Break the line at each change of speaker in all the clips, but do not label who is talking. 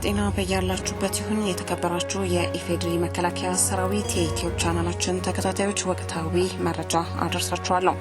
ጤና በያላችሁበት ይሁን። የተከበራችሁ የኢፌድሪ መከላከያ ሰራዊት የዩቲዩብ ቻናላችን ተከታታዮች ወቅታዊ መረጃ አደርሳችኋለሁ።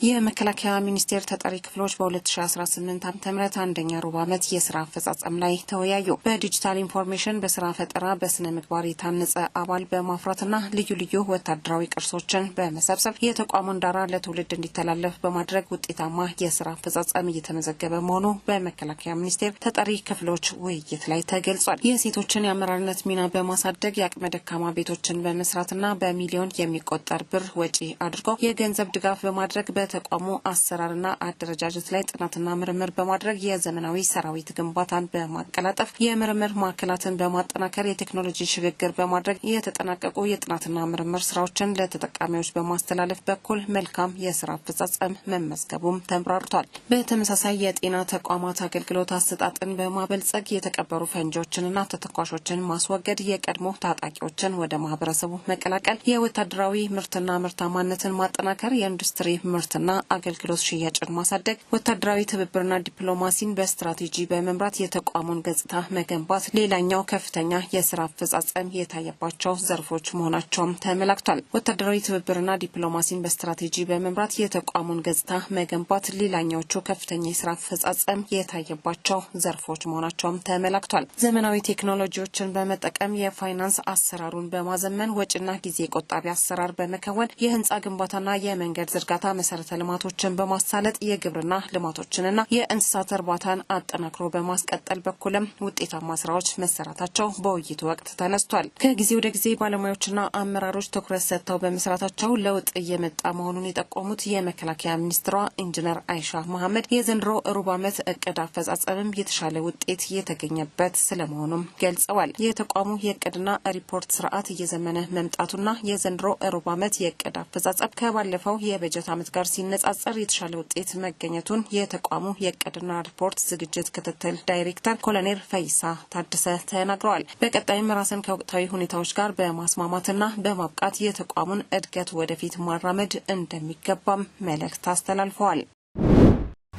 የመከላከያ ሚኒስቴር ተጠሪ ክፍሎች በ2018 ዓ.ም አንደኛ ሩብ ዓመት የስራ አፈጻጸም ላይ ተወያዩ። በዲጂታል ኢንፎርሜሽን፣ በስራ ፈጠራ፣ በስነ ምግባር የታነጸ አባል በማፍራትና ልዩ ልዩ ወታደራዊ ቅርሶችን በመሰብሰብ የተቋሙን ዳራ ለትውልድ እንዲተላለፍ በማድረግ ውጤታማ የስራ አፈጻጸም እየተመዘገበ መሆኑ በመከላከያ ሚኒስቴር ተጠሪ ክፍሎች ውይይት ላይ ተገልጿል። የሴቶችን የአመራርነት ሚና በማሳደግ የአቅመ ደካማ ቤቶችን በመስራትና በሚሊዮን የሚቆጠር ብር ወጪ አድርገው የገንዘብ ድጋፍ በማድረግ ተቋሙ አሰራርና አደረጃጀት ላይ ጥናትና ምርምር በማድረግ የዘመናዊ ሰራዊት ግንባታን በማቀላጠፍ የምርምር ማዕከላትን በማጠናከር የቴክኖሎጂ ሽግግር በማድረግ የተጠናቀቁ የጥናትና ምርምር ስራዎችን ለተጠቃሚዎች በማስተላለፍ በኩል መልካም የስራ አፈጻጸም መመዝገቡም ተብራርቷል። በተመሳሳይ የጤና ተቋማት አገልግሎት አሰጣጥን በማበልጸግ የተቀበሩ ፈንጂዎችንና ተተኳሾችን ማስወገድ፣ የቀድሞ ታጣቂዎችን ወደ ማህበረሰቡ መቀላቀል፣ የወታደራዊ ምርትና ምርታማነትን ማጠናከር፣ የኢንዱስትሪ ምርትና አገልግሎት ሽያጭን ማሳደግ፣ ወታደራዊ ትብብርና ዲፕሎማሲን በስትራቴጂ በመምራት የተቋሙን ገጽታ መገንባት ሌላኛው ከፍተኛ የስራ አፈጻጸም የታየባቸው ዘርፎች መሆናቸውም ተመላክቷል። ወታደራዊ ትብብርና ዲፕሎማሲን በስትራቴጂ በመምራት የተቋሙን ገጽታ መገንባት ሌላኛዎቹ ከፍተኛ የስራ አፈጻጸም የታየባቸው ዘርፎች መሆናቸውም ተመላክቷል። ዘመናዊ ቴክኖሎጂዎችን በመጠቀም የፋይናንስ አሰራሩን በማዘመን ወጪና ጊዜ ቆጣቢ አሰራር በመከወን የህንጻ ግንባታና የመንገድ ዝርጋታ መሰረተ ልማቶችን በማሳለጥ የግብርና ልማቶችንና የእንስሳት እርባታን አጠናክሮ በማስቀጠል በኩልም ውጤታማ ስራዎች መሰራታቸው በውይይቱ ወቅት ተነስቷል። ከጊዜ ወደ ጊዜ ባለሙያዎችና አመራሮች ትኩረት ሰጥተው በመስራታቸው ለውጥ እየመጣ መሆኑን የጠቆሙት የመከላከያ ሚኒስትሯ ኢንጂነር አይሻ መሐመድ የዘንድሮ ሩብ ዓመት እቅድ አፈጻጸምም የተሻለ ውጤት የተገኘበት ስለመሆኑም ገልጸዋል። የተቋሙ የእቅድና ሪፖርት ስርዓት እየዘመነ መምጣቱና የዘንድሮ ሩብ ዓመት የእቅድ አፈጻጸም ከባለፈው የበጀት ዓመት ጋር ሲነጻጸር የተሻለ ውጤት መገኘቱን የተቋሙ የእቅድና ሪፖርት ዝግጅት ክትትል ዳይሬክተር ኮሎኔል ፈይሳ ታደሰ ተናግረዋል። በቀጣይም ራስን ከወቅታዊ ሁኔታዎች ጋር በማስማማትና በማብቃት የተቋሙን እድገት ወደፊት ማራመድ እንደሚገባም መልእክት አስተላልፈዋል።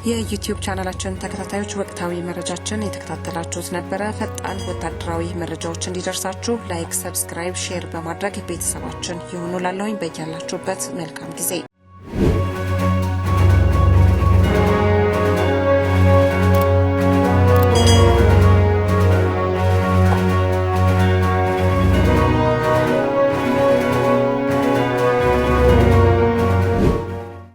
የዩቲዩብ ቻናላችን ተከታታዮች ወቅታዊ መረጃችን የተከታተላችሁት ነበረ። ፈጣን ወታደራዊ መረጃዎች እንዲደርሳችሁ ላይክ፣ ሰብስክራይብ፣ ሼር በማድረግ ቤተሰባችን ይሁኑ። ላለሁኝ በያላችሁበት መልካም ጊዜ